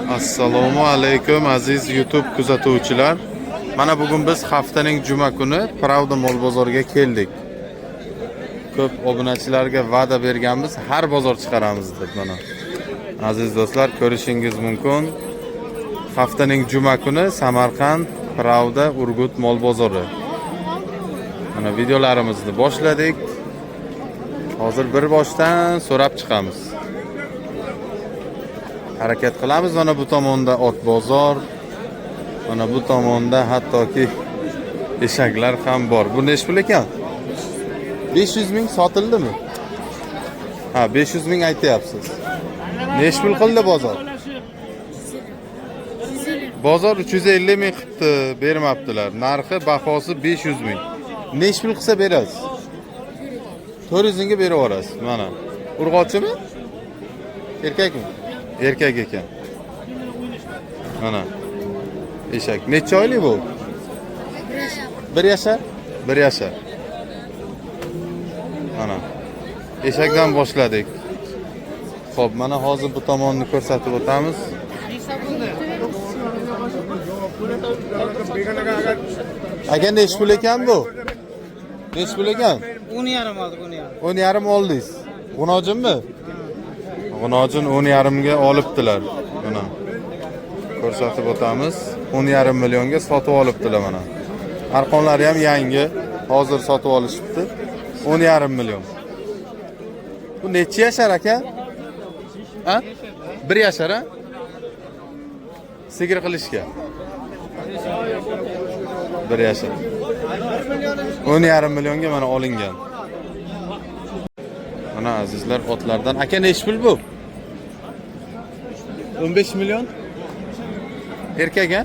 Assalomu alaykum aziz YouTube kuzatuvchilar. Mana bugun biz haftaning juma kuni Pravda mol bozoriga keldik. Ko'p obunachilarga va'da berganmiz, har bozor chiqaramiz deb mana. Aziz do'stlar, ko'rishingiz mumkin. Haftaning juma kuni Samarqand Pravda Urgut mol bozori. Mana videolarimizni boshladik. Hozir bir boshdan so'rab chiqamiz. Harakat qilamiz. Mana bu tomonda ot bozor. Mana bu tomonda hattoki eshaklar ham bor. Bu nech pul ekan? 500 ming sotildimi? Ha, 500 ming aytayapsiz. Nech pul qildi bozor? Bozor 350 ming qildi, bermabdilar. Narxi, bahosi 500 ming. Nech pul qilsa berasiz? 400 mingga berib yuborasiz. Mana. Urg'ochimi? Erkakmi? Erkak ekan. Mana. Eshak. Necha oylik bu? 1 yashar. 1 yashar. Mana. Eshakdan boshladik. Xo'p, mana hozir bu tomonni ko'rsatib o'tamiz. Aka nech pul ekan bu? Nech pul ekan? 10,5 oldi, 10,5. 10,5 oldingiz. G'unojinmi? G'unojin 10,5 ga olibdilar. Mana. Ko'rsatib o'tamiz. 10,5 millionga sotib olibdilar mana. Arqonlari ham yangi. Hozir sotib olishibdi. 10,5 million. Bu necha yashar aka? Ha? 1 yashar ha? Sigir qilishga. 1 yashar. 10,5 millionga mana olingan. Mana azizlar, otlardan. Aka nech pul bu? 15 million. Erkak ha?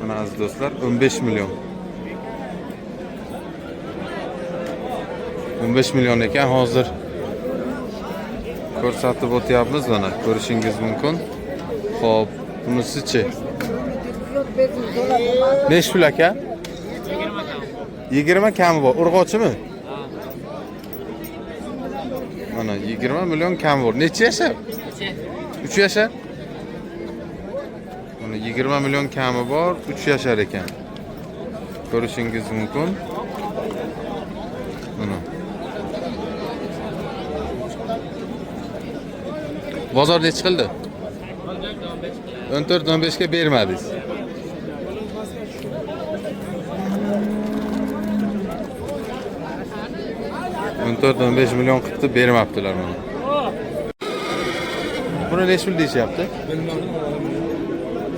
Mana aziz do'stlar, 15 million. 15 million ekan hozir. Ko'rsatib o'tyapmiz mana, ko'rishingiz mumkin. Xo'p, bunisi-chi? Nech pul aka? 20 kami bor. Urg'ochimi? Mana 20 million kam bor. Necha yashar? 3 yashar. Mana 20 million kami bor, 3 yashar ekan. Ko'rishingiz mumkin. Mana. Bozor nech qildi? 14-15 ga bermadingiz. $14-15 million qilib bermabdilar mana. Buni nech pul deyishyapti?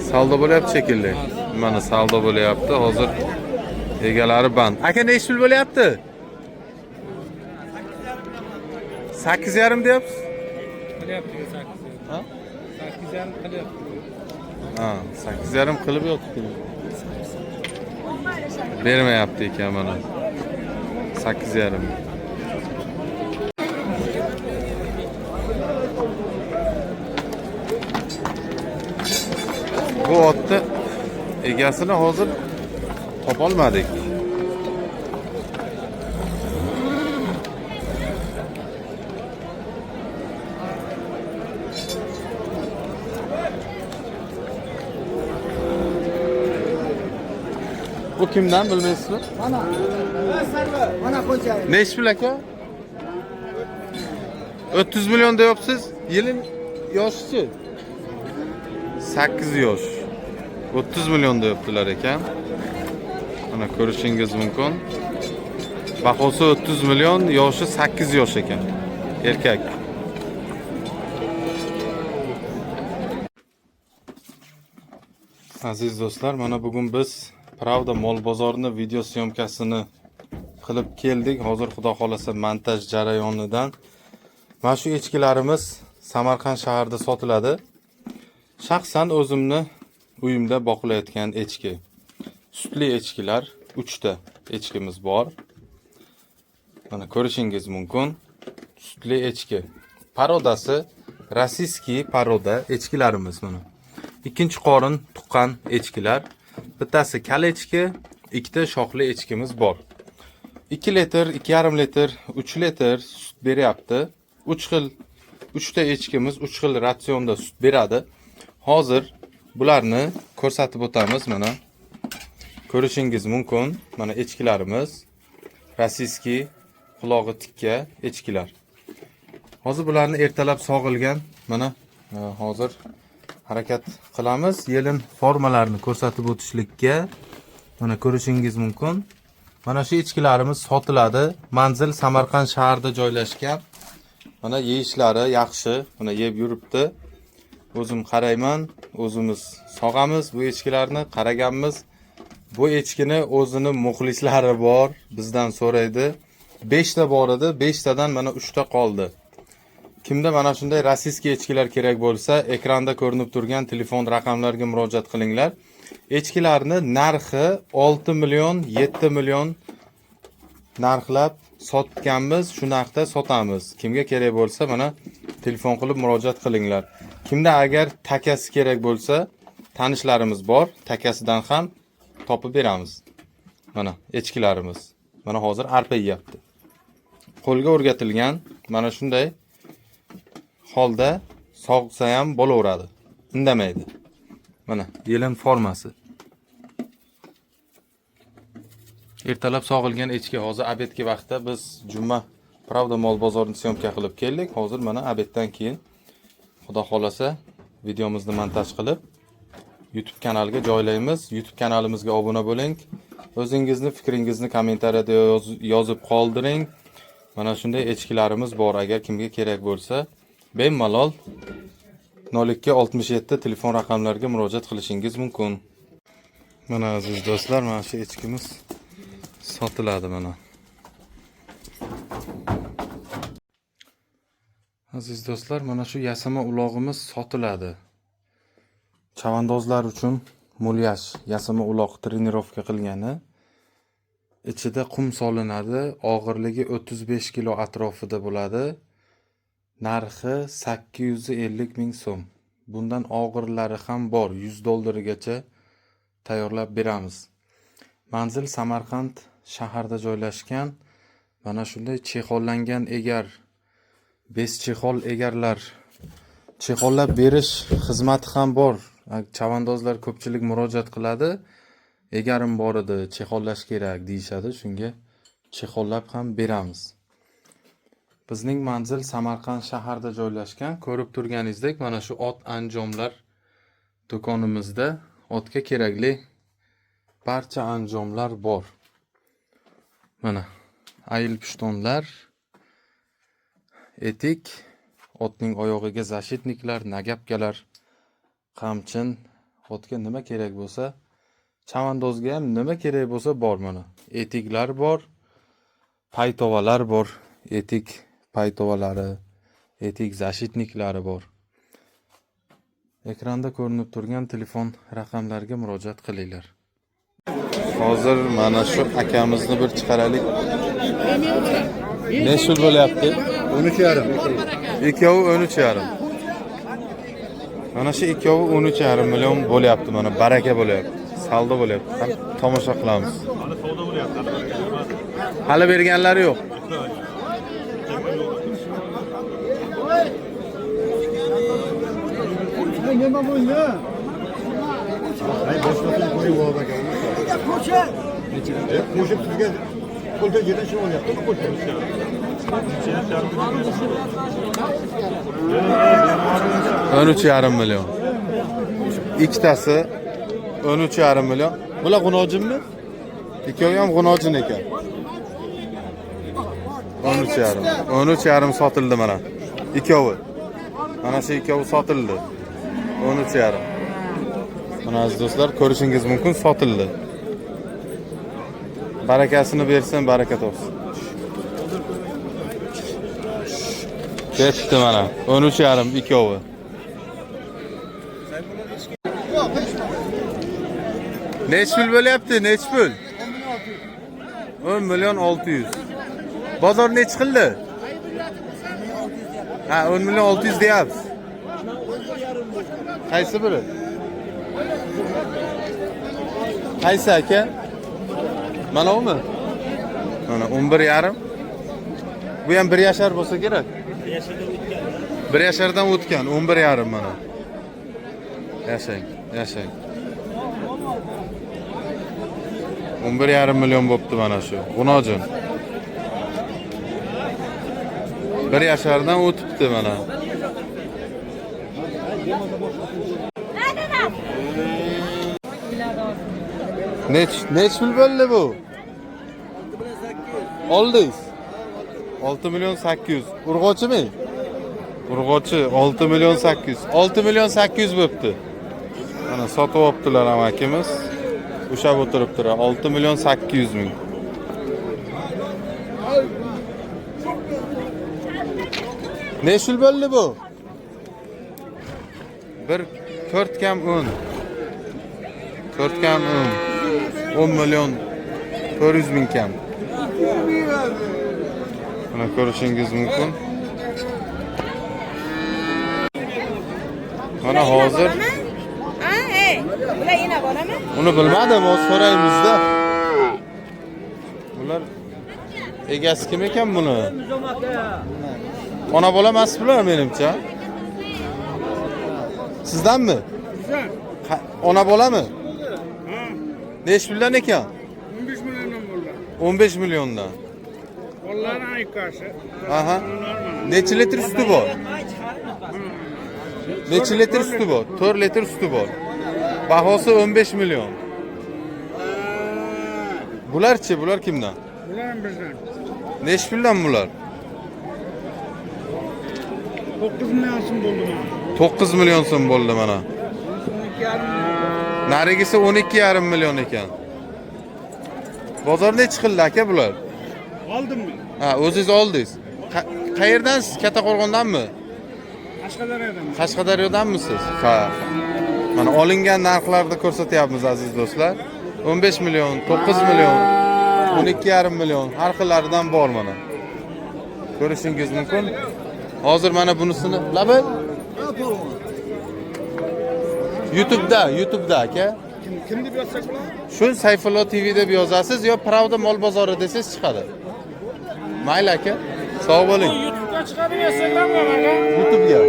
Saldo bo'lyapti shekilli. Mana saldo bo'lyapti. Hozir egalari band. Aka nech pul bo'lyapti? 8,5 deyapsiz? Qilyapti 8. Ha? 8,5 qilyapti. Ha, 8,5 qilib yotibdi. Bermayapti ekan mana. 8,5. Bu otni egasini hozir topolmadik. Bu kimdan bilmaysizmi? Mana. Mana xo'jayin. Nech pul aka? 30 million deyapsiz. Yilin yoshi 8 yosh. 30 million deyaptilar ekan. Mana ko'rishingiz mumkin. Bahosi 30 million, yoshi 8 yosh ekan. Erkak. Aziz do'stlar, mana bugun biz Pravda mol bozorini video syomkasini qilib keldik. Hozir xudo xolasa montaj jarayonidan. Mana shu echkilarimiz Samarqand shahrida sotiladi. Shaxsan o'zimni uyimda boqilayotgan echki. Sutli echkilar 3 ta echkimiz bor. Mana ko'rishingiz mumkin. Sutli echki. Parodasi rossiyskiy paroda echkilarimiz mana. Ikkinchi qorin tuqqan echkilar. Bittasi kal echki, ikkita shoxli echkimiz bor. 2 litr, 2,5 litr, 3 litr sut beryapti. 3 xil 3 ta echkimiz 3 xil ratsionda sut beradi. Hozir bularni ko'rsatib o'tamiz. Mana ko'rishingiz mumkin. Mana echkilarimiz rossiyskiy qulog'i tikka echkilar. Hozir bularni ertalab sog'ilgan. Mana hozir harakat qilamiz. Yelin formalarini ko'rsatib o'tishlikka. Mana ko'rishingiz mumkin. Mana shu echkilarimiz sotiladi. Manzil Samarqand shahrida joylashgan. Mana yeyishlari yaxshi. Mana yeb yuribdi. O'zim qarayman, o'zimiz sog'amiz bu echkilarni, qaraganmiz. Bu echkini o'zini muxlislari bor, bizdan so'raydi. 5 ta bor edi, 5 tadan mana 3 ta qoldi. Kimda mana shunday rossiyskiy echkilar kerak bo'lsa, ekranda ko'rinib turgan telefon raqamlariga murojaat qilinglar. Echkilarni narxi 6 million, 7 million narxlab sotganmiz, shu narxda sotamiz. Kimga kerak bo'lsa, mana telefon qilib murojaat qilinglar. Kimda agar takasi kerak bo'lsa, tanishlarimiz bor, takasidan ham topib beramiz. Mana echkilarimiz. Mana hozir arpa yeyapti. Qo'lga o'rgatilgan, mana shunday holda sog'sa ham bo'laveradi. Indamaydi. Mana yelin formasi. Ertalab sog'ilgan echki. Hozir obedga vaqtda biz juma Pravda mol bozorini syomka qilib keldik. Hozir mana obeddan keyin Xudo xolasa videomizni montaj qilib YouTube kanaliga joylaymiz. YouTube kanalimizga obuna bo'ling. O'zingizni fikringizni kommentariyada yozib qoldiring. Mana shunday echkilarimiz bor. Agar kimga kerak bo'lsa, bemalol 0267 telefon raqamlariga murojaat qilishingiz mumkin. Mana aziz do'stlar, mana shu echkimiz sotiladi mana. Aziz do'stlar, mana shu yasama ulog'imiz sotiladi. Chavandozlar uchun mulyaj yasama uloq trenirovka qilgani. Ichida qum solinadi, og'irligi 35 kilo atrofida bo'ladi. Narxi 850 ming so'm. Bundan og'irlari ham bor, 100 dollargacha tayyorlab beramiz. Manzil Samarqand shahrida joylashgan. Mana shunday chexollangan egar, bez chexol egarlar, chexollab berish xizmati ham bor. Chavandozlar ko'pchilik murojaat qiladi. Egarim bor edi, chexollash kerak deyishadi, shunga chexollab ham beramiz. Bizning manzil Samarqand shahrida joylashgan. Ko'rib turganingizdek, mana shu ot anjomlar do'konimizda otga kerakli barcha anjomlar bor. Mana ayil pushtonlar, etik, otning oyog'iga zashitniklar, nagapkalar, qamchin, otga nima kerak bo'lsa, chavandozga ham nima kerak bo'lsa bor mana. Etiklar bor, paytovalar bor, etik paytovalari, etik zashitniklari bor. Ekranda ko'rinib turgan telefon raqamlariga murojaat qilinglar. Hozir mana shu akamizni bir chiqaraylik. Necha pul bo'lyapti? 13,5. Ikkovi 13,5. Mana shu ikkovi 13,5 million bo'lyapti. Mana baraka bo'lyapti. Saldo bo'lyapti. Ham tomosha qilamiz. Hali savdo bo'lyapti. Hali berganlari yo'q. Nima bo'ldi? Ay boshqasini qo'yib olib aka. Qo'shib sizga qo'lda yedan shu bo'lyapti. Qo'shib. 13,5 million. Ikkitasi 13,5 million. Bular g'unojinmi? Ikkovi ham g'unojin ekan. 13,5. 13,5 sotildi mana. Ikkovi. Mana shu ikkovi sotildi. 13,5. Mana aziz do'stlar, ko'rishingiz mumkin, sotildi. Barakasini bersin, baraka topsin. Ketdi mana. 13,5 ikkovi. Nech pul bo'lyapti? Nech pul? 10 million 600. Bozor nech qildi? Ha, 10 million 600 deyapsiz. Qaysi biri? Qaysi aka? Mana umi? Mana 11,5. Bu ham 1 yashar bo'lsa kerak. 1 yashardan o'tgan 11,5 mana. Yashang, yashang. 11,5 million bo'pti mana shu. G'unojin. 1 yashardan o'tibdi mana. Nech pul bo'ldi bu? 6 million 800. Urg'ochimi? Urg'ochi 6 million 800. 6 million 800 bo'pti. Mana sotib olibdilar amakimiz. Ushab o'tiribdilar. 6 million 800 ming. Nech pul bo'ldi bu? 4 kam 10. 4 kam 10. 10 million 400 ming kam. Mana ko'rishingiz mumkin. Mana hozir bular yana borami? uni bilmadim, o'z so'raymizda. Bular egasi kim ekan buni? Ona bola emas bular menimcha. Sizdanmi? Ona bolami? Nech puldan ekan? 15 milliondan bo'ldi. 15 milliondan. Onların aykası. Aha. Necha litr suti bor? Necha litr suti bor? 4 litr suti bor. Bahosi 15 million. Bularchi, bular kimdan? Bunlar bizden. Nech puldan bular? 9 milyon so'm bo'ldi mana. 9 million so'm bo'ldi mana. 12,5 Narigisi 12,5 million ekan. Bozor nechi qildi aka bular? aldım mı? Ha, o'zingiz oldingiz. Qayerdansiz? Kattaqo'rg'ondanmi? Qashqadaryodan. Qashqadaryodanmisiz? Ha. Mana olingan narxlarni ko'rsatyapmiz aziz do'stlar. 15 million, 9 million, 12,5 million har xillaridan bor mana. Ko'rishingiz mumkin. Hozir mana bunisini labi YouTube'da aka. Kim deb yozsak bular? Shu Sayfullo TV deb yozasiz yo Pravda mol bozori desangiz chiqadi. Mayli aka. Sog' bo'ling. YouTube'da chiqarib Instagram aka. YouTube'ga.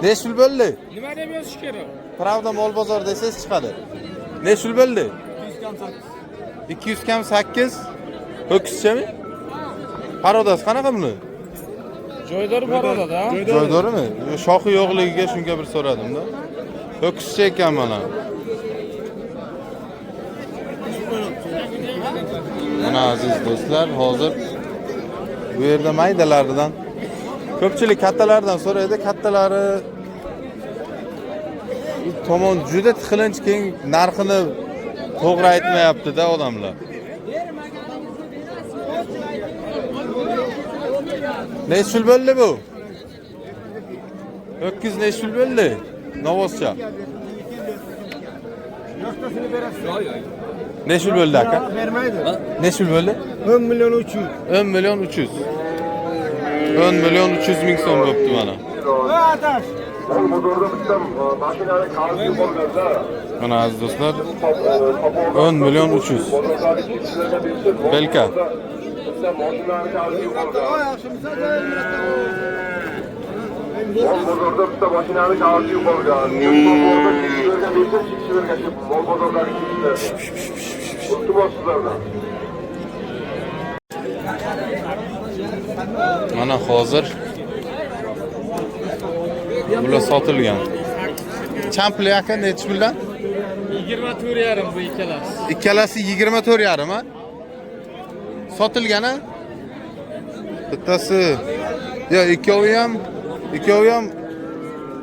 Nech pul bo'ldi? Nima deb yozish kerak? Pravda mol bozor desangiz chiqadi. Nech pul bo'ldi? 200 kam 8. Ho'kizchami? Parodasi qanaqa buni? Joydori Paroda. Joydorimi? Shoxi yo'qligiga shunga bir so'radim-da. Ho'kizcha ekan mana. Mana aziz do'stlar, hozir bu yerda maydalaridan ko'pchilik kattalardan so'raydi. Kattalari tomon juda tiqilinch keng narxini to'g'ri aytmayapti-da odamlar. Nech pul bo'ldi bu? Ho'kiz nech pul bo'ldi? Novoscha. Nech pul bo'ldi aka? Vermaydi. Nech pul bo'ldi? 10 milyon 300. 10 million 300. 10 million 300 ming so'm bo'pti mana. Atash. Mana aziz do'stlar, 10 million 300. Belka. Bozorda bitta mashinani kavasi yuqolgan. Bozorda kishilarga bozordagi kishlar. O'tibosizlardan. Mana hozir bular sotilgan. Champli aka nech puldan? 24,5 bu ikkalasi. Ikkalasi 24,5 ha? Sotilgan ha? Bittasi yo ikkovi ham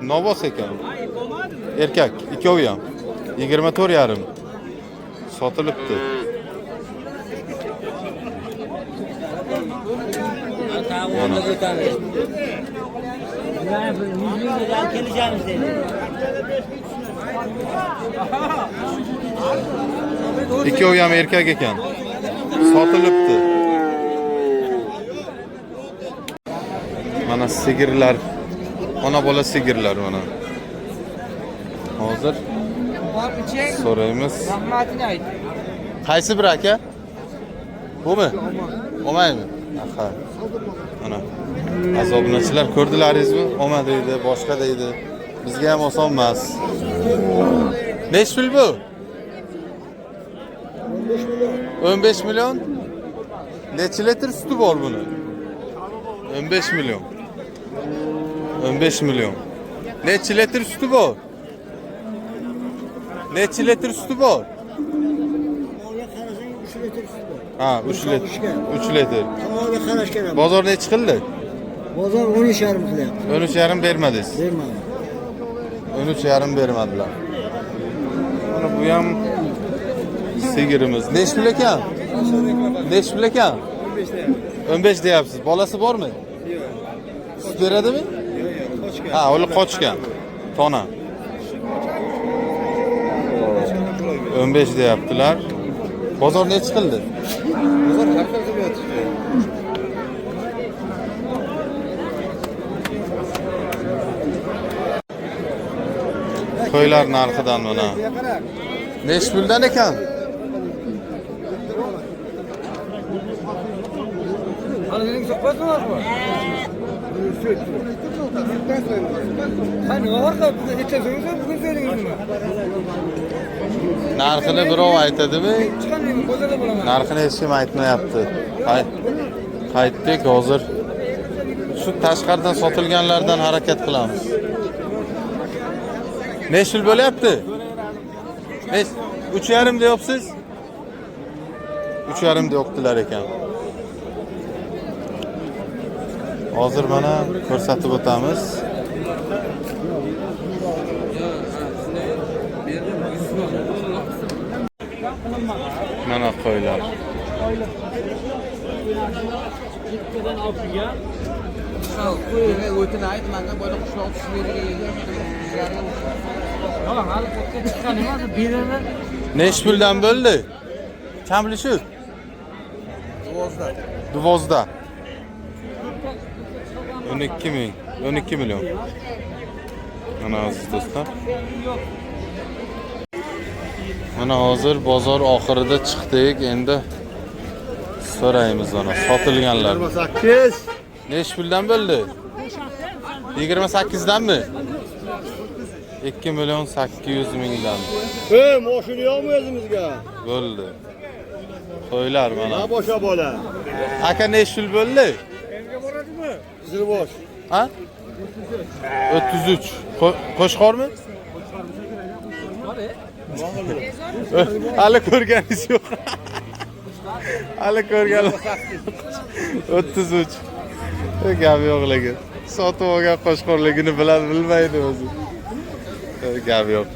novos ekan. Erkak, ikkovi ham 24,5 sotilibdi. Ikkovi ham erkak ekan. Sotilibdi. Mana sigirlar. Ona bola sigirlar mana. Hozir so'raymiz. Rahmatini ayt. Qaysi bir aka? Bumi? Olmaymi? Aha. Mana. Azobnachilar ko'rdilaringizmi? Olma deydi, boshqa deydi. Bizga ham oson emas. Nechi pul bu? 15 milyon. Necha litr suti bor buni? 15 milyon. 15 milyon. Necha litr suti bor? Necha litr suti bor? Ha, 3 litr. 3 litr. Havoga qarash kerak. Bozor nechi qildi? Bozor 13,5 qilyapti. 13,5 bermadingiz. Bermadi. 13,5 bermadilar. Mana bu ham sigirimiz. Nechi pul ekan? Nechi pul ekan? 15 deyapsiz. Bolasi bormi? Yo'q. Sut beradimi? Yo'q, ha, ular qochgan. Tona. 15 deyaptilar. Bozor nechi qildi? Bozor har xil qilib yotibdi. Qo'ylar narxidan mana. Nechi puldan ekan? Halining suhbati bormi? Qani orqa bugun aytsangiz, bugun so'radingizmi? Narxini birov aytadimi? Chiqandingmi? Bozorda bo'laman. Narxini hech kim aytmayapti. Qaytdik hozir. Shu tashqaridan sotilganlardan harakat qilamiz. Nechi pul bo'lyapti? 3,5 deyapsiz? 3,5 deyaptilar ekan. Hozir mana ko'rsatib o'tamiz. Mana qo'ylar. O'tini ayt, menga bola qishloq tushib hali ko'kka chiqqan emas, beradi. Nechi puldan bo'ldi? Kamli shu? 12. 12 ming, 12 milyon. Mana aziz do'stlar. Mana hozir bozor oxirida chiqdik. Endi so'raymiz mana sotilganlar. 28. Nechi puldan bo'ldi? 28 danmi? 2 milyon 800 mingdan Moshina yo'qmi o'zimizga? bo'ldi. Qo'ylar mana. Ha, boshqa bola. Aka nechi pul bo'ldi? Qizilbosh. Ha? 33. Qo'shqormi? Hali ko'rganingiz yo'q. Hali ko'rganim. 33. Gap yo'q lekin. Sotib olgan qo'shqorligini bilmaydi o'zi. Gap yo'q.